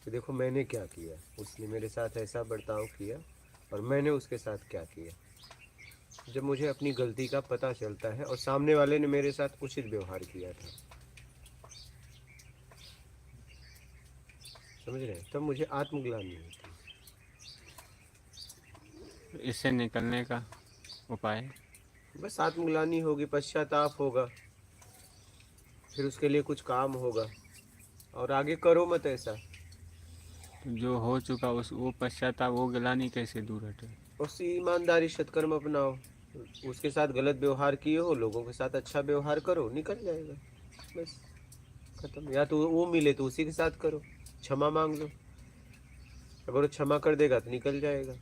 कि देखो मैंने क्या किया, उसने मेरे साथ ऐसा बर्ताव किया और मैंने उसके साथ क्या किया। जब मुझे अपनी गलती का पता चलता है और सामने वाले ने मेरे साथ उचित व्यवहार किया था, समझ रहे हैं, तब मुझे आत्मग्लानि होती है। इससे निकलने का उपाय? बस आत्मग्लानि होगी, पश्चाताप होगा, फिर उसके लिए कुछ काम होगा, और आगे करो मत ऐसा। तो जो हो चुका उस वो पश्चाताप, वो ग्लानि कैसे दूर हटे? उसी ईमानदारी सत्कर्म अपनाओ, उसके साथ गलत व्यवहार किए हो, लोगों के साथ अच्छा व्यवहार करो, निकल जाएगा। बस खत्म। या तो वो मिले तो उसी के साथ करो, क्षमा मांग लो, अगर वो क्षमा कर देगा तो निकल जाएगा।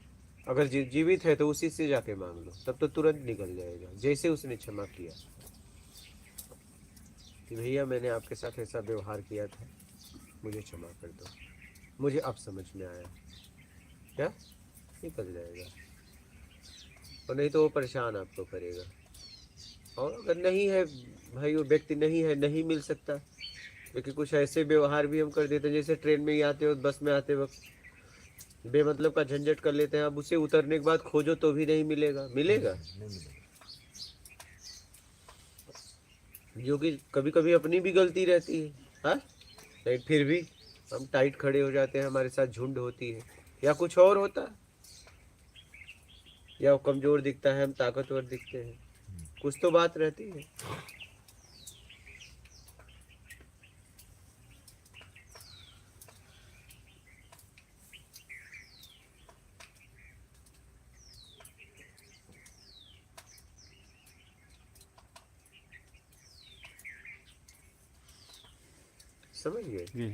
अगर जीवित है तो उसी से जाके मांग लो, तब तो तुरंत निकल जाएगा, जैसे उसने क्षमा किया कि भैया मैंने आपके साथ ऐसा व्यवहार किया था, मुझे क्षमा कर दो, मुझे अब समझ में आया, क्या निकल जाएगा। और नहीं तो वो परेशान आपको करेगा। और अगर नहीं है भाई, वो व्यक्ति नहीं है, नहीं मिल सकता, क्योंकि कुछ ऐसे व्यवहार भी हम कर देते हैं, जैसे ट्रेन में ही आते हो, बस में आते वक्त बेमतलब का झंझट कर लेते हैं। अब उसे उतरने के बाद खोजो तो भी नहीं मिलेगा, मिलेगा? नहीं मिलेगा। जो कि कभी कभी अपनी भी गलती रहती है, हाँ, लेकिन फिर भी हम टाइट खड़े हो जाते हैं, हमारे साथ झुंड होती है, या कुछ और होता है, या वो कमजोर दिखता है, हम ताकतवर दिखते हैं, कुछ तो बात रहती है। समझ गए? जी।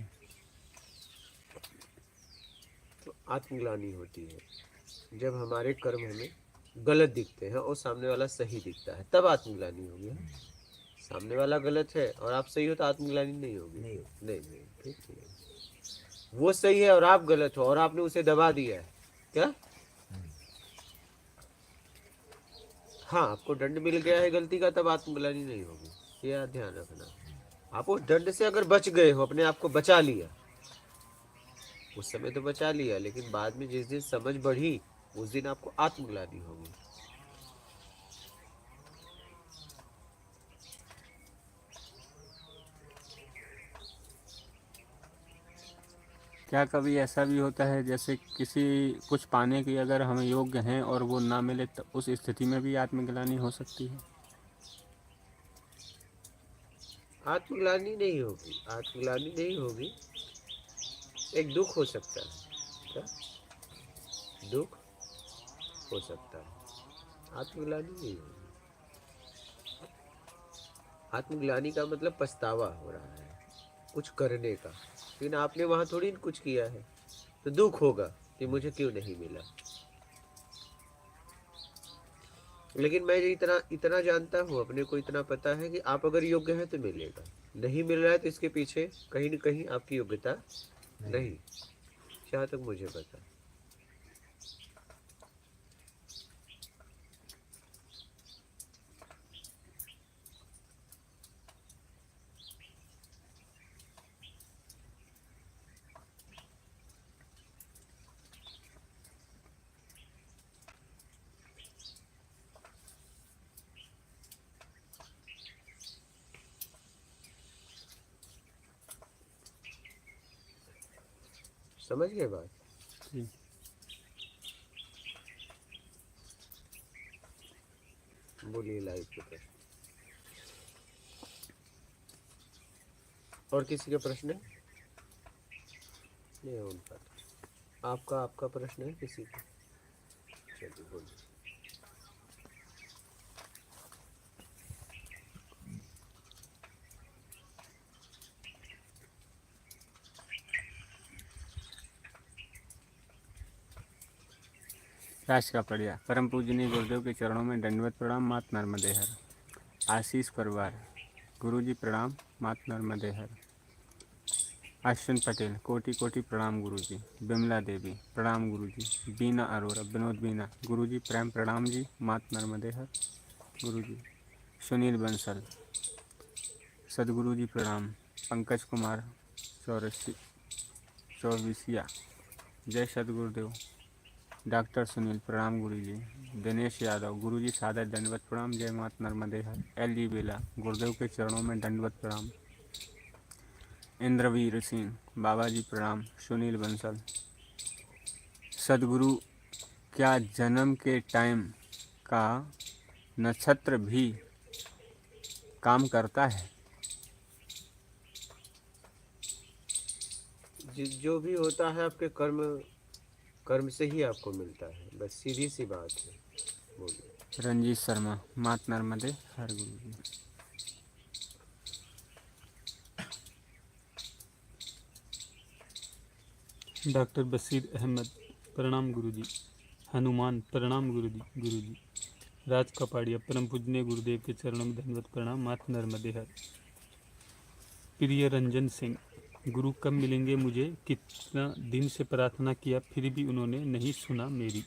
तो आत्मग्लानि होती है जब हमारे कर्म हमें गलत दिखते हैं और सामने वाला सही दिखता है, तब आत्मग्लानि होगी। हाँ? सामने वाला गलत है और आप सही हो तो आत्मग्लानि नहीं होगी। नहीं नहीं नहीं, ठीक है। वो सही है और आप गलत हो और आपने उसे दबा दिया है, क्या? हाँ, आपको दंड मिल गया है गलती का, तब आत्मग्लानि नहीं होगी, यह ध्यान रखना। आप उस दंड से अगर बच गए हो, अपने आप को बचा लिया, उस समय तो बचा लिया, लेकिन बाद में जिस दिन समझ बढ़ी, उस दिन आपको आत्मग्लानि होगी। क्या कभी ऐसा भी होता है जैसे किसी कुछ पाने की अगर हम योग्य हैं और वो ना मिले, तो उस स्थिति में भी आत्मग्लानि हो सकती है? आत्मग्लानि नहीं होगी, आत्मग्लानि नहीं होगी, एक दुख हो सकता है, क्या? दुख हो सकता है, आत्मग्लानि नहीं होगी। आत्मग्लानि का मतलब पछतावा हो रहा है कुछ करने का, लेकिन आपने वहां थोड़ी कुछ किया है, तो दुख होगा कि मुझे क्यों नहीं मिला। लेकिन मैं इतना इतना जानता हूँ, अपने को इतना पता है कि आप अगर योग्य हैं तो मिलेगा, नहीं मिल रहा है तो इसके पीछे कहीं न कहीं आपकी योग्यता नहीं, जहाँ तक मुझे पता। समझ गए बात? जी। बोलिए लाइव के प्रश्न, और किसी का प्रश्न है? नहीं है उनका, आपका आपका प्रश्न है किसी का? चलिए बोलिए। राष्ट्र का पढ़िया। परम पूजनीय गुरुदेव के चरणों में दंडवत प्रणाम। मात नर्मदे हर। आशीष परिवार, गुरुजी प्रणाम। मात नर्मदे हर। अश्विन पटेल, कोटि कोटि प्रणाम गुरुजी। बिमला देवी, प्रणाम गुरुजी। बीना अरोरा, विनोद बीना, गुरुजी प्रेम प्रणाम जी। मात नर्मदे हर गुरुजी। सुनील बंसल, सदगुरु जी प्रणाम। पंकज कुमार चौरसी, चौबीसिया, जय सदगुरुदेव। डॉक्टर सुनील, प्रणाम गुरु जी। दिनेश यादव, गुरु जी सादर दंडवत प्रणाम, जय माता नर्मदे हर। एल जी बेला, गुरुदेव के चरणों में दंडवत प्रणाम। इंद्रवीर सिंह, बाबा जी प्रणाम। सुनील बंसल, सदगुरु क्या जन्म के टाइम का नक्षत्र भी काम करता है? जो भी होता है आपके कर्म कर्म से ही आपको मिलता है, बस सीधी सी बात है। बोलिए। रंजीत शर्मा, माता नर्मदे हर गुरु जी। डॉक्टर बशीर अहमद, प्रणाम गुरुजी। हनुमान, प्रणाम गुरुजी। राज कपाड़िया, परम पूजनीय गुरुदेव के चरणों में धन्यवाद प्रणाम, माता नर्मदे हर। प्रिय रंजन सिंह, गुरु कब मिलेंगे मुझे? कितना दिन से प्रार्थना किया फिर भी उन्होंने नहीं सुना मेरी।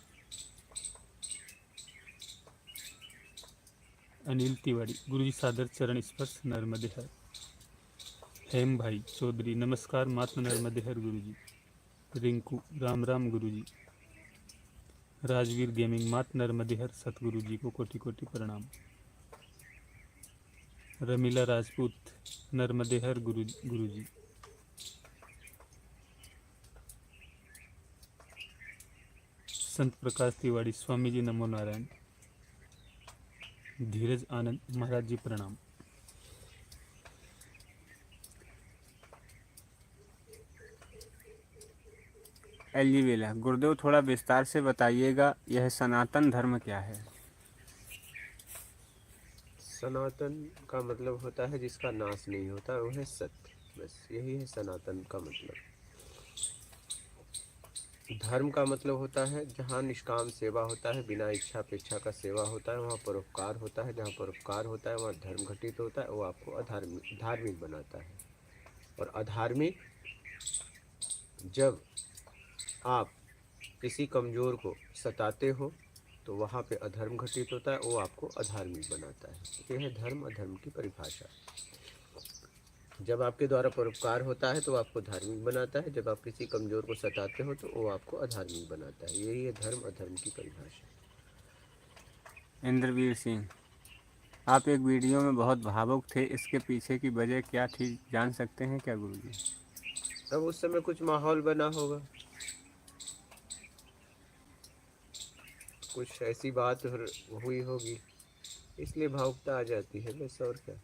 अनिल तिवारी, गुरुजी सादर चरण स्पर्श, नर्मदे हर। हेम भाई चौधरी, नमस्कार माता नर्मदे हर गुरुजी। रिंकू, राम राम गुरुजी। राजवीर गेमिंग, मात नर्मदे हर, सतगुरु जी को कोटि कोटि प्रणाम। रमीला राजपूत, नर्मदे हर गुरुजी। संत प्रकाश तिवारी, स्वामी जी नमो नारायण। धीरज आनंद, महाराज जी प्रणाम। एल जी बेला, गुरुदेव थोड़ा विस्तार से बताइएगा, यह सनातन धर्म क्या है? सनातन का मतलब होता है जिसका नाश नहीं होता, वो है सत्य। बस यही है सनातन का मतलब। धर्म का मतलब होता है जहाँ निष्काम सेवा होता है, बिना इच्छा अपेक्षा का सेवा होता है, वहाँ परोपकार होता है। जहाँ परोपकार होता है वहाँ धर्म घटित होता है, वो आपको धार्मिक बनाता है। और अधार्मिक, जब आप किसी कमज़ोर को सताते हो तो वहाँ पे अधर्म घटित होता है, वो आपको अधार्मिक बनाता है। यह है धर्म अधर्म की परिभाषा। जब आपके द्वारा परोपकार होता है तो आपको धार्मिक बनाता है, जब आप किसी कमज़ोर को सताते हो तो वो आपको अधार्मिक बनाता है। यही है धर्म अधर्म की परिभाषा। इंद्रवीर सिंह, आप एक वीडियो में बहुत भावुक थे, इसके पीछे की वजह क्या थी, जान सकते हैं क्या गुरु जी? अब उस समय कुछ माहौल बना होगा, कुछ ऐसी बात हुई होगी, इसलिए भावुकता आ जाती है, बस और क्या।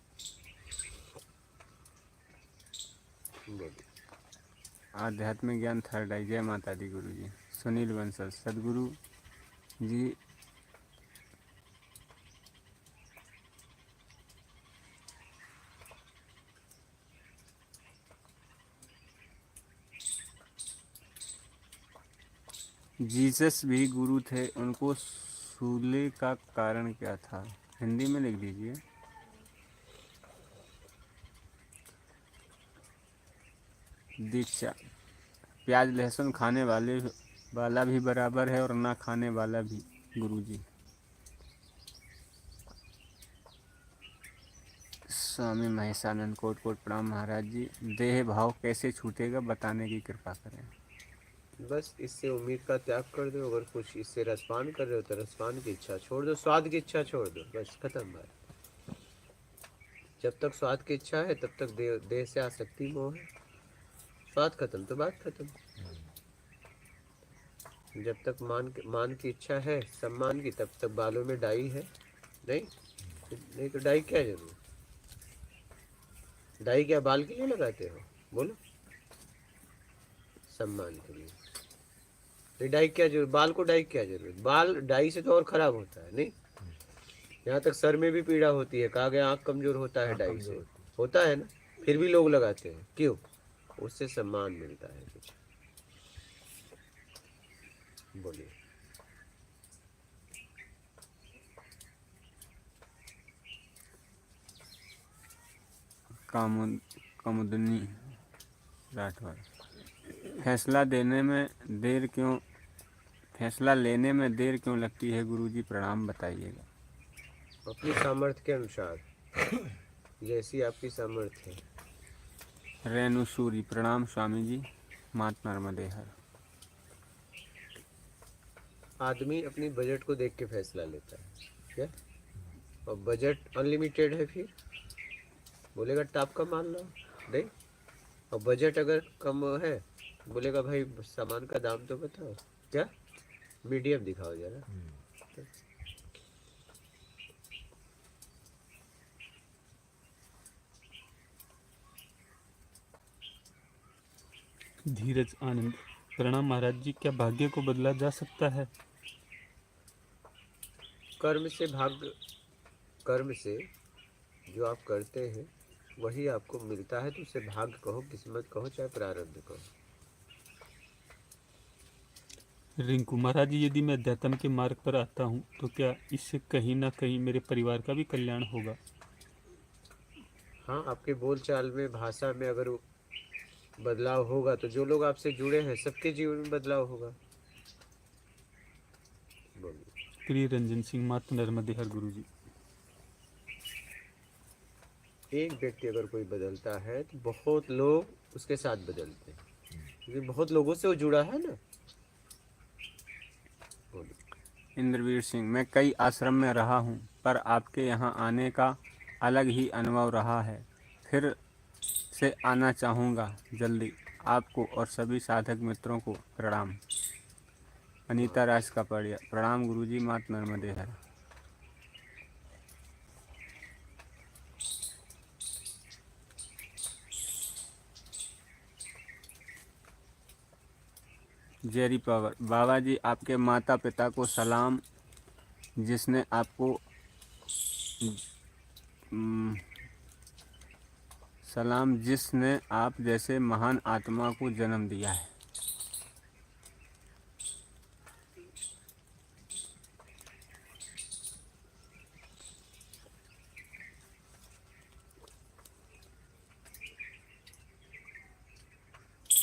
बोलिए। आध्यात्मिक ज्ञान थर्ड आई, जय माता दी गुरु जी। सुनील बंसल, सदगुरु जी जीसस भी गुरु थे, उनको सूले का कारण क्या था? हिंदी में लिख दीजिए। दीक्षा, प्याज लहसुन खाने वाला भी बराबर है और ना खाने वाला भी गुरुजी। स्वामी महेशानंद, कोट कोट प्रणाम महाराज जी। देह भाव कैसे छूटेगा, बताने की कृपा करें। बस इससे उम्मीद का त्याग कर दो। अगर कुछ इससे रसपान कर रहे हो तो रसपान की इच्छा छोड़ दो, स्वाद की इच्छा छोड़ दो, बस खत्म बात। जब तक स्वाद की इच्छा है तब तक देह से आसक्ति मोह है। स्वाद खत्म तो बात खत्म। जब तक मान की इच्छा है, सम्मान की, तब तक बालों में डाई है। नहीं तो डाई क्या जरूर? डाई क्या बाल के लिए लगाते हो? बोलो। सम्मान के लिए। तो डाई क्या जरूर? बाल को डाई क्या जरूरत? बाल डाई से तो और खराब होता है। नहीं, यहाँ तक सर में भी पीड़ा होती है, कहा गया आँख कमजोर होता है डाई से। होता है ना, फिर भी लोग लगाते हैं, क्यों? उससे सम्मान मिलता है कुछ। बोलिए। कामुदनी राठौर, फैसला लेने में देर क्यों लगती है गुरुजी, प्रणाम बताइएगा। अपनी सामर्थ्य के अनुसार, जैसी आपकी सामर्थ्य है। रेणु सूरी, प्रणाम स्वामी जी। माता नर्मदे हर। आदमी अपनी बजट को देख के फैसला लेता है क्या, और बजट अनलिमिटेड है फिर बोलेगा टॉप का मान लो नहीं, और बजट अगर कम है बोलेगा भाई सामान का दाम तो बताओ, क्या मीडियम दिखाओ जरा। धीरज आनंद प्रणाम महाराज जी, क्या भाग्य को बदला जा सकता है? कर्म से भाग्य, कर्म से जो आप करते हैं वही आपको मिलता है, तो उसे भाग्य कहो, किस्मत कहो, चाहे प्रारब्ध कहो। रिंकू महाराज जी, यदि मैं अध्यात्म के मार्ग पर आता हूँ तो क्या इससे कहीं ना कहीं मेरे परिवार का भी कल्याण होगा? हाँ, आपके बोलचाल में, भाषा में अगर बदलाव होगा तो जो लोग आपसे जुड़े हैं सबके जीवन में बदलाव होगा। बोलिए। प्रिय रंजन सिंह माता नर्मदे हर गुरु जी। एक व्यक्ति अगर कोई बदलता है तो बहुत लोग उसके साथ बदलते हैं, क्योंकि बहुत लोगों से वो जुड़ा है ना। बोलिए। इंद्रवीर सिंह, मैं कई आश्रम में रहा हूँ पर आपके यहाँ आने का अलग ही अनुभव रहा है। फिर से आना चाहूँगा जल्दी। आपको और सभी साधक मित्रों को प्रणाम। अनीता राज कपाड़िया, प्रणाम गुरुजी, माता नर्मदे हर। जेरी पावर, बाबा जी आपके माता पिता को सलाम, जिसने आपको सलाम, जिसने आप जैसे महान आत्मा को जन्म दिया है।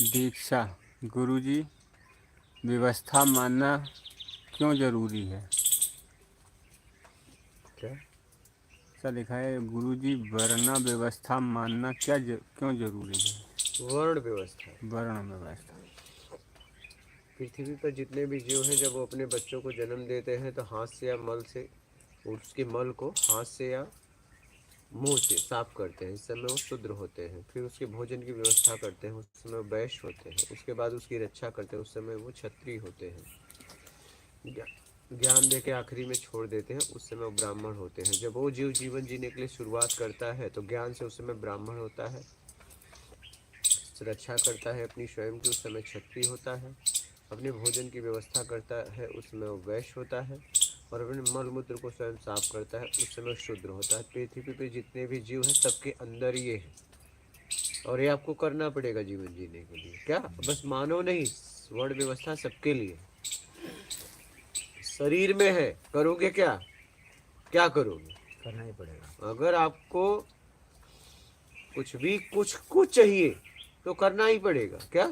दीक्षा, गुरुजी व्यवस्था मानना क्यों जरूरी है? क्या ऐसा लिखा है, गुरुजी वर्ण व्यवस्था मानना क्यों जरूरी है? वर्ण व्यवस्था? वर्ण व्यवस्था। पृथ्वी पर जितने भी जीव हैं जब वो अपने बच्चों को जन्म देते हैं तो हाथ से या मल से, उसके मल को हाथ से या मुंह से साफ करते हैं, इस समय वो शुद्र होते हैं। फिर उसके भोजन की व्यवस्था करते हैं, उस समय वो वैश्य होते हैं। उसके बाद उसकी रक्षा करते हैं, उस समय वो क्षत्रिय होते हैं। ज्ञान दे के आखिरी में छोड़ देते हैं, उस समय वो ब्राह्मण होते हैं। जब वो जीव जीवन जीने के लिए शुरुआत करता है तो ज्ञान से उस समय ब्राह्मण होता है, रक्षा करता है अपनी स्वयं की, उस समय क्षत्रिय होता है। अपने भोजन की व्यवस्था करता है, उस समय वो वैश्य होता है। और अपने मल मूत्र को स्वयं साफ करता है, उस समय शुद्र होता है। पृथ्वी पे जितने भी जीव हैं सबके अंदर ये है, और ये आपको करना पड़ेगा जीवन जीने के लिए। क्या बस मानो नहीं, वर्ण व्यवस्था सबके लिए शरीर में है। करोगे क्या, क्या करोगे? करना ही पड़ेगा। अगर आपको कुछ भी कुछ चाहिए तो करना ही पड़ेगा। क्या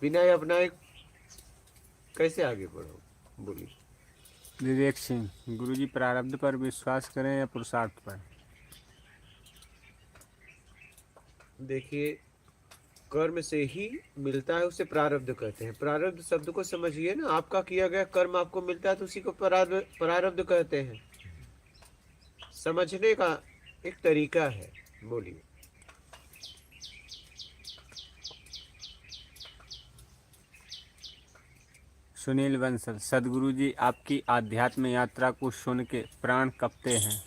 बिना अपनाए कैसे आगे बढ़ो? बोलिए। विवेक सिंह, गुरुजी प्रारब्ध पर विश्वास करें या पुरुषार्थ पर? देखिए, कर्म से ही मिलता है, उसे प्रारब्ध कहते हैं। प्रारब्ध शब्द को समझिए ना, आपका किया गया कर्म आपको मिलता है तो उसी को प्रारब्ध कहते हैं। समझने का एक तरीका है। बोलिए। सुनील बंसल, सदगुरु जी आपकी आध्यात्म यात्रा को सुन के प्राण कपते हैं।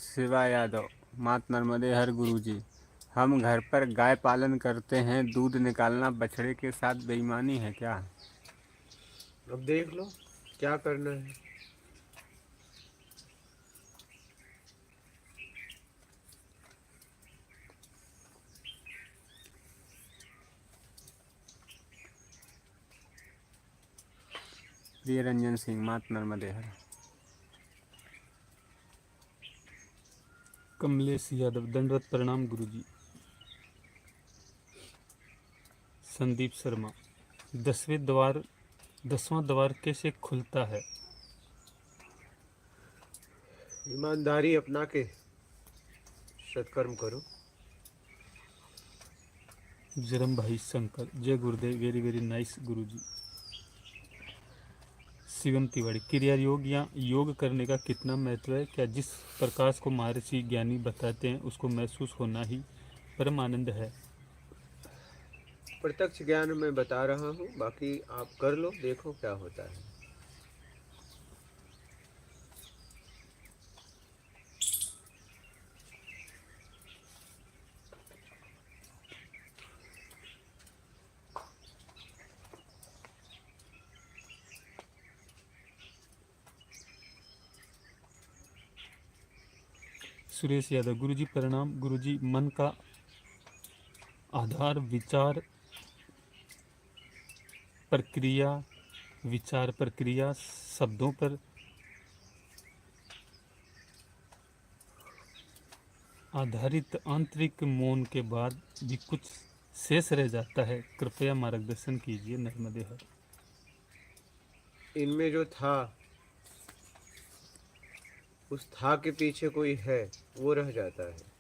शिवा यादव, मात नर्मदे हर गुरुजी, हम घर पर गाय पालन करते हैं, दूध निकालना बछड़े के साथ बेईमानी है क्या? अब देख लो क्या करना है। प्रिय रंजन सिंह, मात नर्मदे हर। कमलेश यादव, दंडवत प्रणाम गुरु जी। संदीप शर्मा। 10वां द्वार कैसे खुलता है? ईमानदारी अपना के सत्कर्म करो। जरम भाई शंकर। जय गुरुदेव, वेरी वेरी नाइस गुरुजी। शिवम तिवारी। क्रिया योग या योग करने का कितना महत्व है? क्या जिस प्रकाश को महर्षि ज्ञानी बताते हैं उसको महसूस होना ही परम आनंद है? प्रत्यक्ष ज्ञान मैं बता रहा हूँ, बाकी आप कर लो, देखो क्या होता है। सुरेश यादव। गुरुजी प्रणाम। गुरुजी, मन का आधार विचार प्रक्रिया शब्दों पर आधारित आंतरिक मौन के बाद भी कुछ शेष रह जाता है, कृपया मार्गदर्शन कीजिए। नर्मदे हर। इनमें जो था, उस था के पीछे कोई है, वो रह जाता है।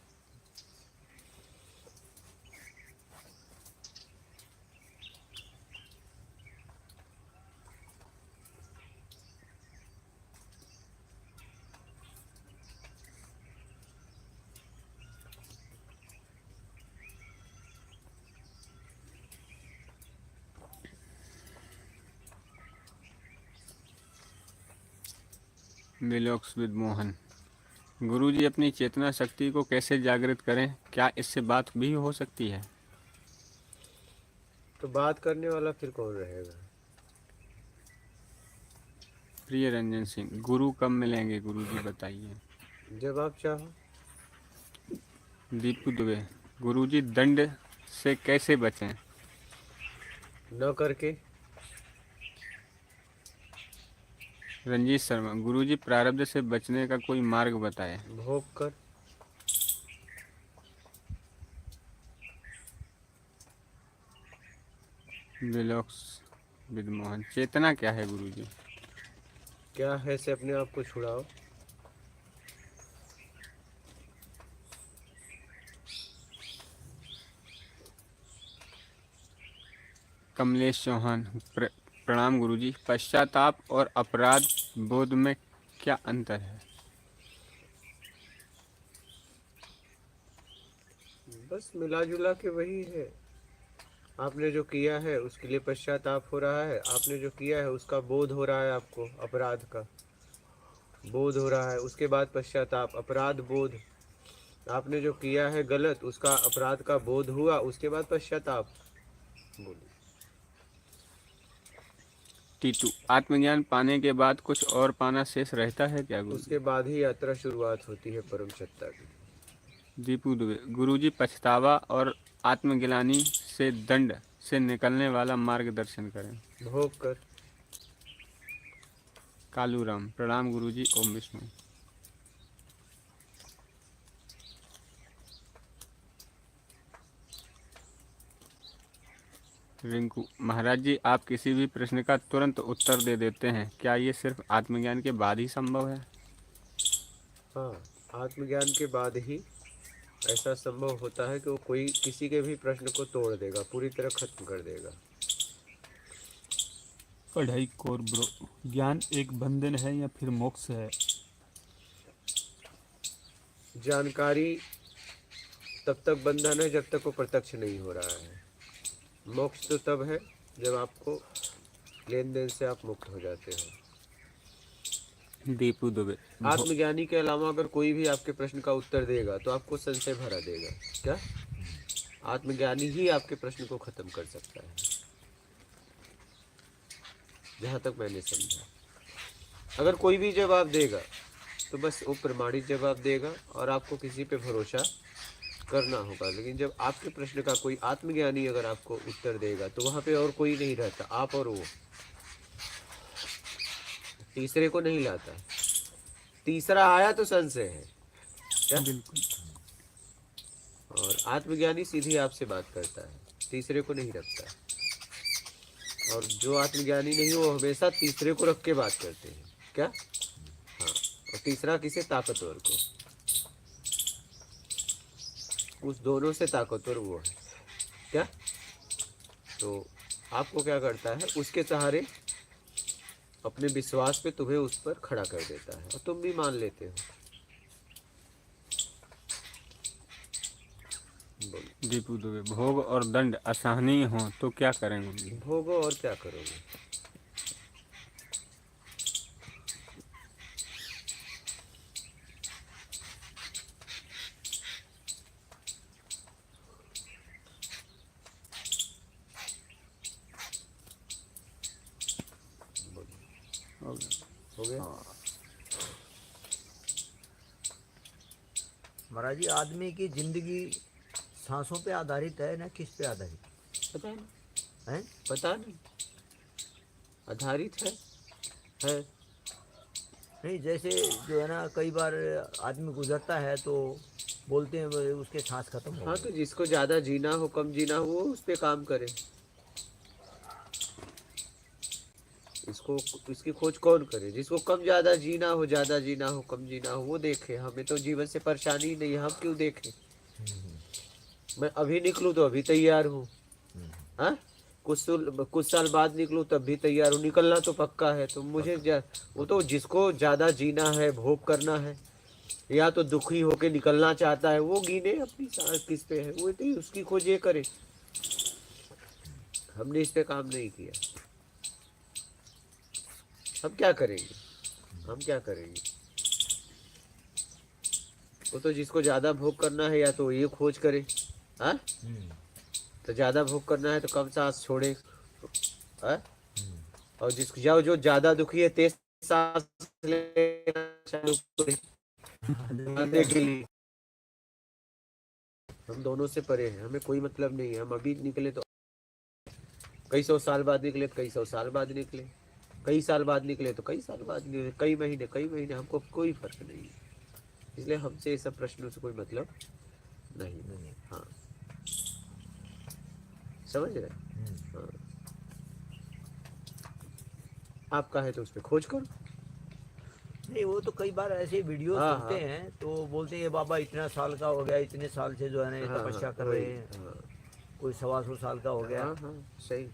विलोक्स विद मोहन। गुरुजी अपनी चेतना शक्ति को कैसे जागृत करें? क्या इससे बात भी हो सकती है? तो बात करने वाला फिर कौन रहेगा? प्रिय रंजन सिंह। गुरु कब मिलेंगे गुरुजी, बताइए। जब आप चाहो। दीपू दुबे। गुरुजी दंड से कैसे बचें? न करके। रंजीत शर्मा। गुरुजी प्रारब्ध से बचने का कोई मार्ग बताएं। भोग कर। विलोक्स विद मोहन। चेतना क्या है गुरुजी? क्या है से अपने आप को छुड़ाओ। कमलेश चौहान। प्रणाम गुरुजी। पश्चाताप और अपराध बोध में क्या अंतर है? बस मिला जुला के वही है। आपने जो किया है उसके लिए पश्चाताप हो रहा है, आपने जो किया है उसका बोध हो रहा है, आपको अपराध का बोध हो रहा है, उसके बाद पश्चाताप, अपराध बोध। आपने जो किया है गलत, उसका अपराध का बोध हुआ, उसके बाद पश्चाताप। बोलिए। टीटू। आत्मज्ञान पाने के बाद कुछ और पाना शेष रहता है क्या गुरुजी? उसके बाद ही यात्रा शुरुआत होती है परम सत्ता की। दीपू दुबे। गुरुजी पछतावा और आत्मग्लानि से दंड से निकलने वाला मार्गदर्शन करें। भोग कर। कालूराम। प्रणाम गुरुजी। ओम विष्णु। रिंकू। महाराज जी, आप किसी भी प्रश्न का तुरंत उत्तर दे देते हैं, क्या ये सिर्फ आत्मज्ञान के बाद ही संभव है? हाँ, आत्मज्ञान के बाद ही ऐसा संभव होता है कि वो कोई किसी के भी प्रश्न को तोड़ देगा, पूरी तरह खत्म कर देगा। पढ़ाई कोर ब्रो। ज्ञान एक बंधन है या फिर मोक्ष है? जानकारी तब तक बंधन है जब तक वो प्रत्यक्ष नहीं हो रहा है। मोक्ष तो तब है जब आपको लेन देन से आप मुक्त हो जाते हो। दीपू दुबे। आत्मज्ञानी के अलावा अगर कोई भी आपके प्रश्न का उत्तर देगा तो आपको संशय भरा देगा। क्या? आत्मज्ञानी ही आपके प्रश्न को खत्म कर सकता है, जहां तक मैंने समझा। अगर कोई भी जवाब देगा तो बस वो प्रमाणित जवाब देगा और आपको किसी पे भरोसा करना होगा। लेकिन जब आपके प्रश्न का कोई आत्मज्ञानी अगर आपको उत्तर देगा तो वहां पे और कोई नहीं रहता, आप और वो। तीसरे को नहीं लाता। तीसरा आया तो संशय है। क्या? बिल्कुल। और आत्मज्ञानी सीधी आपसे बात करता है। तीसरे को नहीं रखता। और जो आत्मज्ञानी नहीं वो हमेशा तीसरे को रख के बात करते हैं। क्या? हाँ। और तीसरा किसे? ताकतवर को। उस दोनों से ताकतवर वो है। क्या? तो आपको क्या करता है? उसके सहारे अपने विश्वास पे तुम्हें उस पर खड़ा कर देता है और तुम भी मान लेते हो। बोलो। दीपू दुबे, भोग और दंड असहनीय हो तो क्या करें गुरुजी? भोगो और क्या करोगे? हो गया। हो गया? महाराज जी, आदमी की जिंदगी सांसों पे आधारित है ना किस पे आधारित पता नहीं। है? पता नहीं। आधारित है। नहीं, जैसे जो है ना, कई बार आदमी गुजरता है तो बोलते हैं वो उसके सांस खत्म हो हाँ, गई। तो जिसको ज्यादा जीना हो कम जीना हो वो उस पे काम करे। इसको इसकी खोज कौन करे? जिसको कम ज्यादा जीना हो, ज्यादा जीना हो कम जीना हो वो देखे। हमें तो जीवन से परेशानी ही नहीं है, हम क्यों देखें? मैं अभी निकलूं तो अभी तैयार हूँ। हाँ, कुछ साल बाद निकलूं तब भी तैयार हूँ। निकलना तो पक्का है। तो मुझे वो तो जिसको ज्यादा जीना है, भोग करना है, या तो दुखी होके निकलना चाहता है, वो गिने अपनी सांस किस पे है, वो तो उसकी खोज ये करे। हमने इस पे काम नहीं किया। हम क्या करेंगे? हम क्या करेंगे? वो तो जिसको ज्यादा भोग करना है या तो ये खोज करे। हाँ, तो ज्यादा भोग करना है तो कम सांस छोड़े। हाँ? और जिसको जो ज्यादा दुखी है तेज सांस लेना चालू करे मरने के लिए। हम दोनों से परे हैं, हमें कोई मतलब नहीं है। हम अभी निकले तो कई सौ साल बाद निकले, कई सौ साल बाद निकले, कई साल बाद निकले तो कई साल बाद निकले, कई महीने हमको कोई फर्क नहीं है। इसलिए हमसे ये सब प्रश्नों से कोई मतलब नहीं। हाँ, समझ रहे? हाँ, आपका है तो उस पर खोज करो। नहीं, वो तो कई बार ऐसे वीडियो हाँ, सुनते हाँ। हैं तो बोलते हैं बाबा इतना साल का हो गया, इतने साल से जो है ना ये हाँ, तपस्या हाँ, कर वही, रहे हैं, हाँ, कोई 125 साल का हो गया। हाँ, हाँ, सही।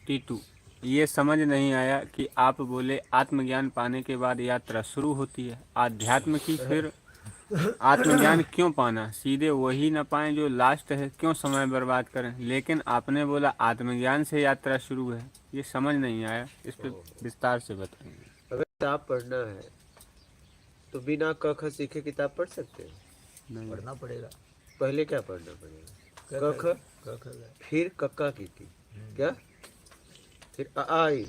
टीटू, ये समझ नहीं आया कि आप बोले आत्मज्ञान पाने के बाद यात्रा शुरू होती है आध्यात्म की, फिर आत्मज्ञान क्यों पाना? सीधे वही न पाएं जो लास्ट है, क्यों समय बर्बाद करें? लेकिन आपने बोला आत्मज्ञान से यात्रा शुरू है, ये समझ नहीं आया, इस पर विस्तार से बताएंगे। अगर किताब पढ़ना है तो बिना क ख सीखे किताब पढ़ सकते हैं? नहीं, पढ़ना पड़ेगा। पहले क्या पढ़ना पड़ेगा? क ख, फिर कक्का की क्या, फिर अ आ ई,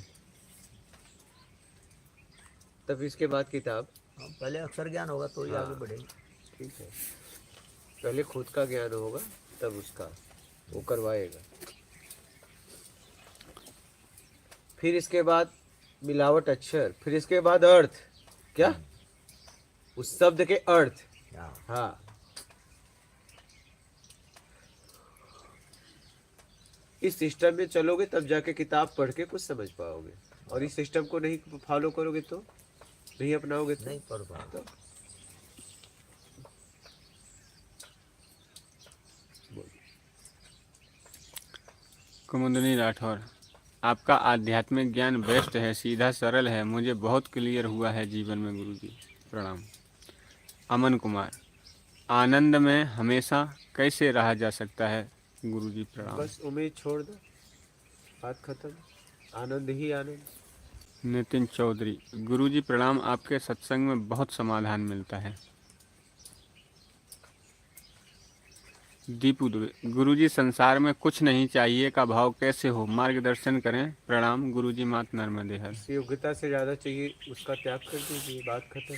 तब इसके बाद किताब। हाँ, पहले अक्षर ज्ञान होगा तो ही आगे बढ़ेगी। ठीक है, पहले खुद का ज्ञान होगा तब उसका वो करवाएगा। फिर इसके बाद मिलावट अक्षर, फिर इसके बाद अर्थ। क्या? उस शब्द के अर्थ। हाँ, इस सिस्टम में चलोगे तब जाके किताब पढ़ के कुछ समझ पाओगे। और इस सिस्टम को नहीं फॉलो करोगे तो, नहीं अपनाओगे तो नहीं पढ़ पाओगे। तो कुमुदनी राठौर, आपका आध्यात्मिक ज्ञान बेस्ट है, सीधा सरल है, मुझे बहुत क्लियर हुआ है जीवन में गुरुजी, प्रणाम। अमन कुमार, आनंद में हमेशा कैसे रहा जा सकता है गुरुजी, प्रणाम। बस उम्मीद छोड़ दो, बात खत्म, आनंद ही आनंद। नितिन चौधरी, गुरुजी प्रणाम, आपके सत्संग में बहुत समाधान मिलता है। दीपू दुबे, गुरुजी संसार में कुछ नहीं चाहिए का भाव कैसे हो, मार्गदर्शन करें, प्रणाम गुरुजी, मात नर्मदे हर। योग्यता से ज्यादा चाहिए उसका त्याग कर दीजिए, बात खत्म।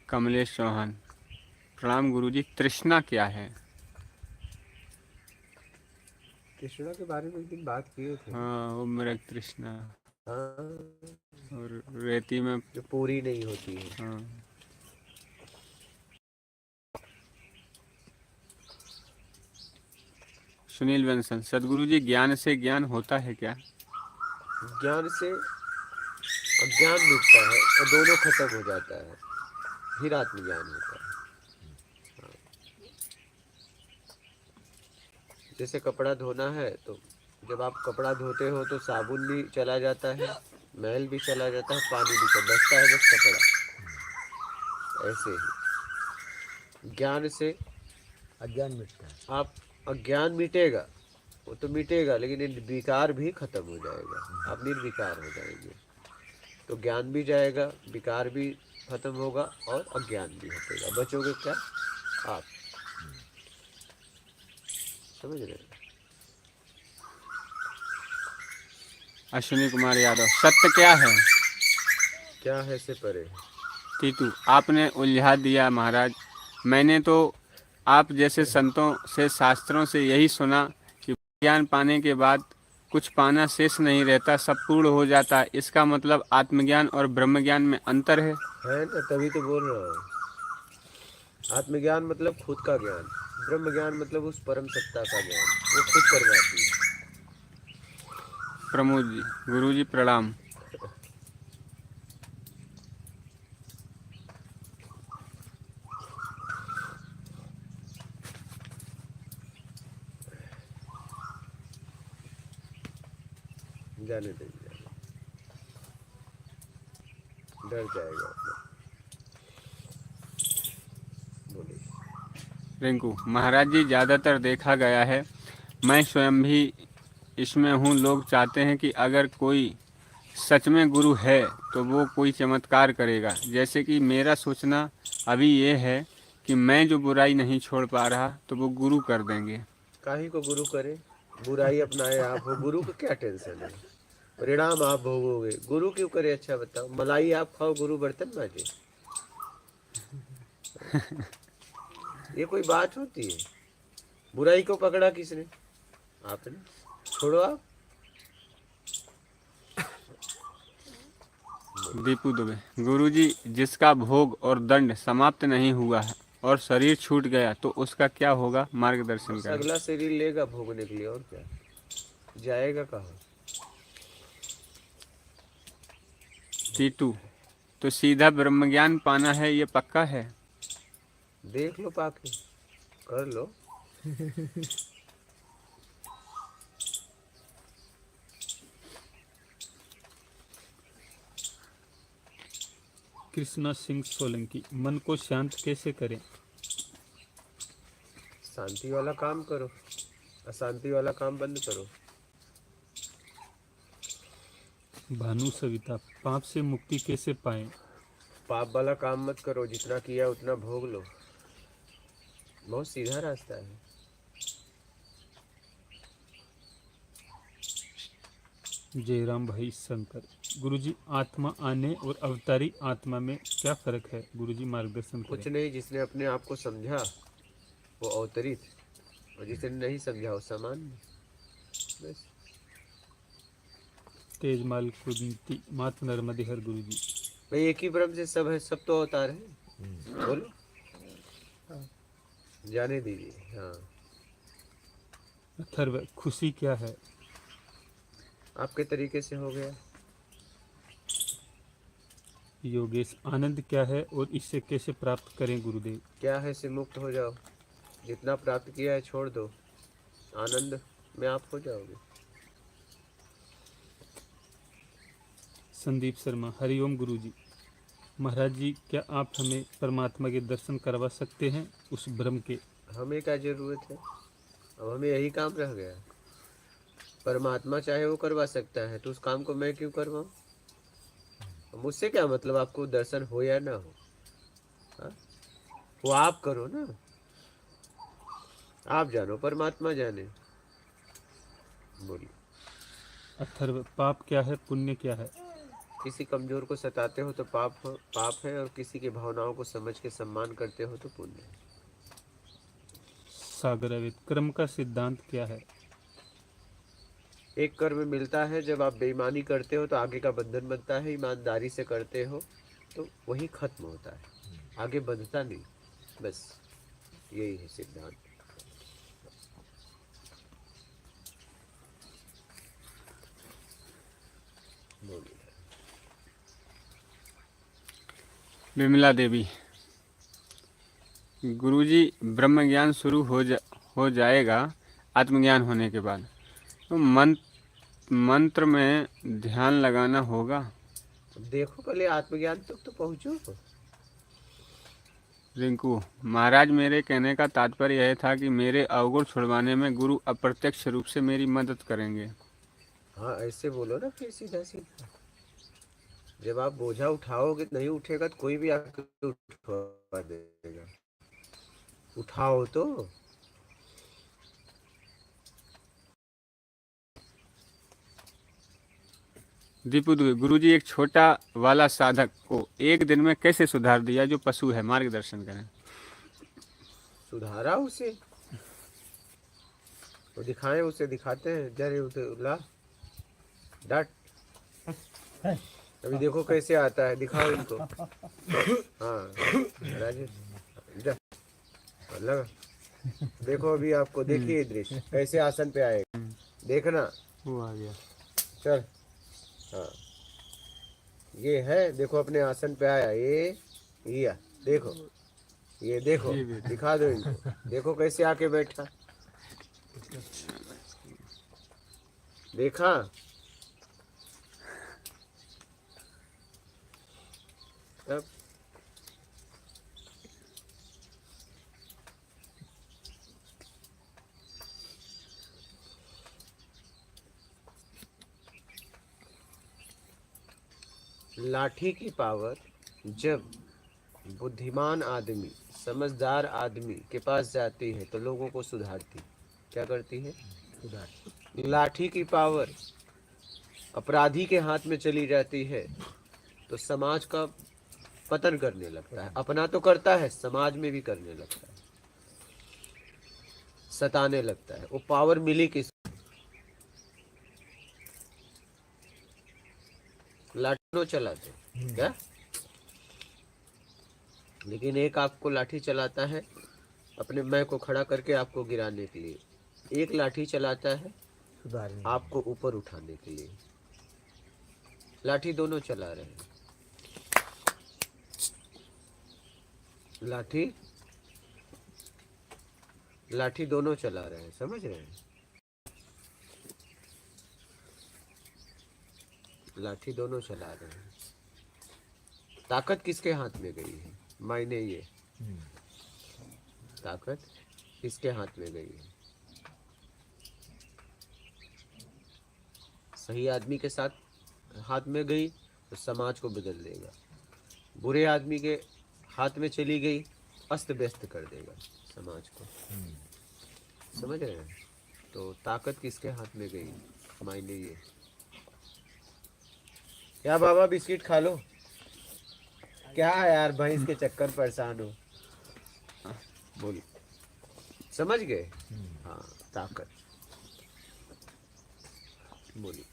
कमलेश चौहान, प्रणाम गुरुजी, तृष्णा क्या है? कृष्णा के बारे में एक दिन बात किए थे। हाँ, वो मेरा तृष्णा। हाँ, रहती में। जो पूरी नहीं होती है। हाँ। सुनील बंसल, सदगुरु जी ज्ञान से ज्ञान होता है क्या? ज्ञान से अज्ञान मिटता है और दोनों खत्म हो जाता है, फिर आत्मज्ञान होता है। जैसे कपड़ा धोना है तो जब आप कपड़ा धोते हो तो साबुन भी चला जाता है, मैल भी चला जाता है, पानी भी चला, बचता है बस कपड़ा। ऐसे ही ज्ञान से अज्ञान मिटता है। आप अज्ञान मिटेगा, वो तो मिटेगा, लेकिन ये विकार भी खत्म हो जाएगा, आप निर्विकार हो जाएंगे। तो ज्ञान भी जाएगा, विकार भी खत्म होगा और अज्ञान भी हटेगा। बचोगे क्या? आप। समझ रहे हैं? अश्विनी कुमार यादव, सत्य क्या है? क्या है से परे। टीटू, आपने उलझा दिया महाराज। मैंने तो आप जैसे संतों से, शास्त्रों से यही सुना कि ज्ञान पाने के बाद कुछ पाना शेष नहीं रहता, सब पूर्ण हो जाता है। इसका मतलब आत्मज्ञान और ब्रह्म ज्ञान में अंतर है। ना, तभी तो बोल रहा हूँ। आत्मज्ञान मतलब खुद का ज्ञान, ब्रह्म ज्ञान मतलब उस परम सत्ता का ज्ञान, वो खुद करवाती है। प्रमोद जी, गुरु जी प्रणाम। जाने दीजिए, डर जाएगा अपना। बोलिए। रिंकू, महाराज जी ज़्यादातर देखा गया है, मैं स्वयं भी इसमें हूँ, लोग चाहते हैं कि अगर कोई सच में गुरु है तो वो कोई चमत्कार करेगा। जैसे कि मेरा सोचना अभी ये है कि मैं जो बुराई नहीं छोड़ पा रहा तो वो गुरु कर देंगे। काहे को गुरु करे? बुराई अपनाए आप हो, गुरु को क्या टेंशन है? परिणाम आप भोगोगे, गुरु क्यों करे? अच्छा बताओ, मलाई आप खाओ, गुरु बर्तन मांजे? ये कोई बात होती है? बुराई को पकड़ा किसने? आपने। छोड़ो आप। दीपू दुबे, गुरुजी, जिसका भोग और दंड समाप्त नहीं हुआ है और शरीर छूट गया तो उसका क्या होगा, मार्गदर्शन करें। अगला शरीर लेगा भोगने के लिए, और क्या, जाएगा कहाँ? टीटू, तो सीधा ब्रह्म ज्ञान पाना है, ये पक्का है? देख लो, पाके कर लो। कृष्णा सिंह सोलंकी, मन को शांत कैसे करें? शांति वाला काम करो, अशांति वाला काम बंद करो। भानु सविता, पाप से मुक्ति कैसे पाएं? पाप वाला काम मत करो, जितना किया उतना भोग लो, बहुत सीधा रास्ता है। जयराम भाई शंकर, गुरुजी, आत्मा आने और अवतारी आत्मा में क्या फर्क है? गुरुजी मार्गदर्शन कुछ करें। नहीं, जिसने अपने आप को समझा वो अवतरित, और जिसने नहीं समझा वो सामान्य, बस। तेजमाल कुंती, मात नर्मदे हर। गुरुजी, भाई एक ही ब्रह्म से सब है, सब तो अवतार है। बोलो, जाने दीजिए। हाँ, अथर्व, खुशी क्या है? आपके तरीके से हो गया। योगेश, आनंद क्या है और इससे कैसे प्राप्त करें? गुरुदेव, क्या है से मुक्त हो जाओ, जितना प्राप्त किया है छोड़ दो, आनंद में आप हो जाओगे। संदीप शर्मा, हरिओम गुरुजी। महाराज जी, क्या आप हमें परमात्मा के दर्शन करवा सकते हैं, उस ब्रह्म के? हमें क्या जरूरत है, अब हमें यही काम रह गया। परमात्मा चाहे वो करवा सकता है, तो उस काम को मैं क्यों करवाऊं? मुझसे क्या मतलब, आपको दर्शन हो या ना हो? हा? वो आप करो ना, आप जानो, परमात्मा जाने। बोलिए। अथर्व, पाप क्या है, पुण्य क्या है? किसी कमजोर को सताते हो तो पाप है, और किसी की भावनाओं को समझ के सम्मान करते हो तो पुण्य है। सागरावित, कर्म का सिद्धांत क्या है? एक कर्म मिलता है, जब आप बेईमानी करते हो तो आगे का बंधन बनता है, ईमानदारी से करते हो तो वही खत्म होता है, आगे बढ़ता नहीं। बस यही है सिद्धांत। बोलिए। विमला देवी, गुरुजी ब्रह्म ज्ञान शुरू हो जाएगा आत्मज्ञान होने के बाद, तो मंत्र में ध्यान लगाना होगा। देखो पहले आत्मज्ञान तक तो पहुंचो। रिंकू, महाराज मेरे कहने का तात्पर्य यह था कि मेरे अवगुण छुड़वाने में गुरु अप्रत्यक्ष रूप से मेरी मदद करेंगे। हाँ ऐसे बोलो ना फिर सीधा सीधा। जब आप बोझा उठाओगे नहीं उठेगा तो कोई भी आके उठवा देगा। उठाओ तो। दीपू दुबे, गुरुजी एक छोटा वाला साधक को एक दिन में कैसे सुधार दिया जो पशु है, मार्गदर्शन करें। सुधारा उसे, वो दिखाएं, उसे दिखाते हैं। जरे उसे ला डट, अभी देखो कैसे आता है, दिखाओ इनको। हाँ राजेश जा लगा, देखो अभी आपको, देखिए दृश्य कैसे आसन पे आएगा, देखना। वो आ गया। चल हाँ ये है, देखो अपने आसन पे आया, ये देखो, ये देखो, दिखा दो इनको, देखो कैसे आके बैठा, देखा। तब लाठी की पावर जब बुद्धिमान आदमी, समझदार आदमी के पास जाती है तो लोगों को सुधारती। क्या करती है? सुधारती। लाठी की पावर अपराधी के हाथ में चली जाती है तो समाज का पतन करने लगता है। अपना तो करता है, समाज में भी करने लगता है, सताने लगता है। वो पावर मिली किस? लाठी चलाते क्या? लेकिन एक आपको लाठी चलाता है अपने मैं को खड़ा करके आपको गिराने के लिए, एक लाठी चलाता है आपको ऊपर उठाने के लिए। लाठी दोनों चला रहे हैं, लाठी दोनों चला रहे हैं, समझ रहे हैं? लाठी दोनों चला रहे हैं। ताकत किसके हाथ में गई है? मायने ये, ताकत किसके हाथ में गई है? सही आदमी के साथ हाथ में गई तो समाज को बदल देगा, बुरे आदमी के हाथ में चली गई अस्त व्यस्त कर देगा समाज को। समझ रहे हैं? तो ताकत किसके हाथ में गई, मायने ये। क्या बाबा बिस्किट खा लो, क्या यार भैंस के चक्कर परेशान हो, बोल, समझ गए? हाँ ताकत। बोलिए।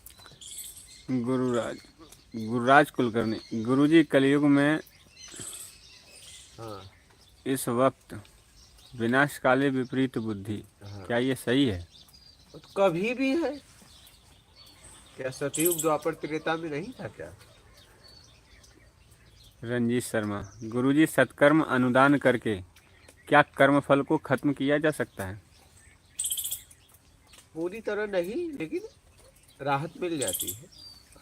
गुरुराज कुलकर्णी, गुरुजी कलयुग में हाँ इस वक्त विनाश काले विपरीत बुद्धि, क्या ये सही है? तो कभी भी है क्या? सतयुग द्वापर त्रेता में नहीं था क्या? रंजीत शर्मा, गुरुजी सत्कर्म अनुदान करके क्या कर्मफल को खत्म किया जा सकता है? पूरी तरह नहीं, लेकिन राहत मिल जाती है,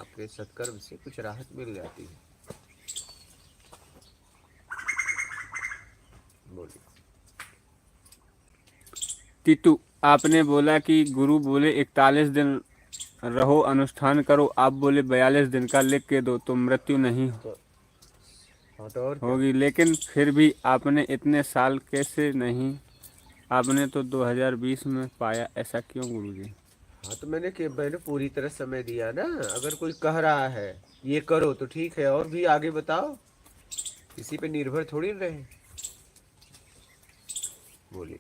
आपके सत्कर्म से कुछ राहत मिल जाती है। बोलिए। तीतू, आपने बोला कि गुरु बोले 41 दिन रहो अनुष्ठान करो, आप बोले 42 दिन का लिख के दो तो मृत्यु नहीं हाँ तो और क्या? होगी, लेकिन फिर भी आपने इतने साल कैसे नहीं? आपने तो 2020 में पाया, ऐसा क्यों गुरुजी? हाँ तो मैंने पूरी तरह समय दिया ना। अगर कोई कह रहा है ये करो तो ठीक है, और भी आगे बताओ, किसी पे निर्भर थोड़ी रहे। बोलिए।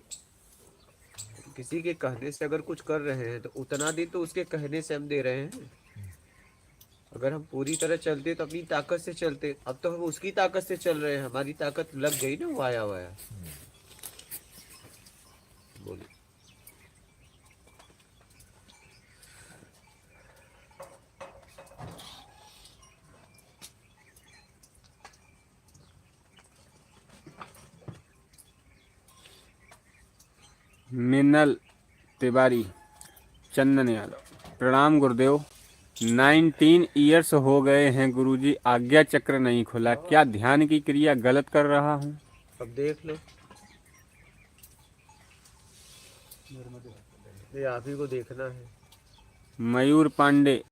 किसी के कहने से अगर कुछ कर रहे हैं तो उतना दिन तो उसके कहने से हम दे रहे हैं। अगर हम पूरी तरह चलते तो अपनी ताकत से चलते, अब तो हम उसकी ताकत से चल रहे हैं, हमारी ताकत लग गई ना वाया वाया। बोलिए। मिन्नल तिवारी, चंदन यादव। प्रणाम गुरुदेव। 19 ईयर्स हो गए हैं गुरुजी, आज्ञा चक्र नहीं खुला, क्या ध्यान की क्रिया गलत कर रहा हूँ? अब देख लो, ये आप ही को देखना है। मयूर पांडे,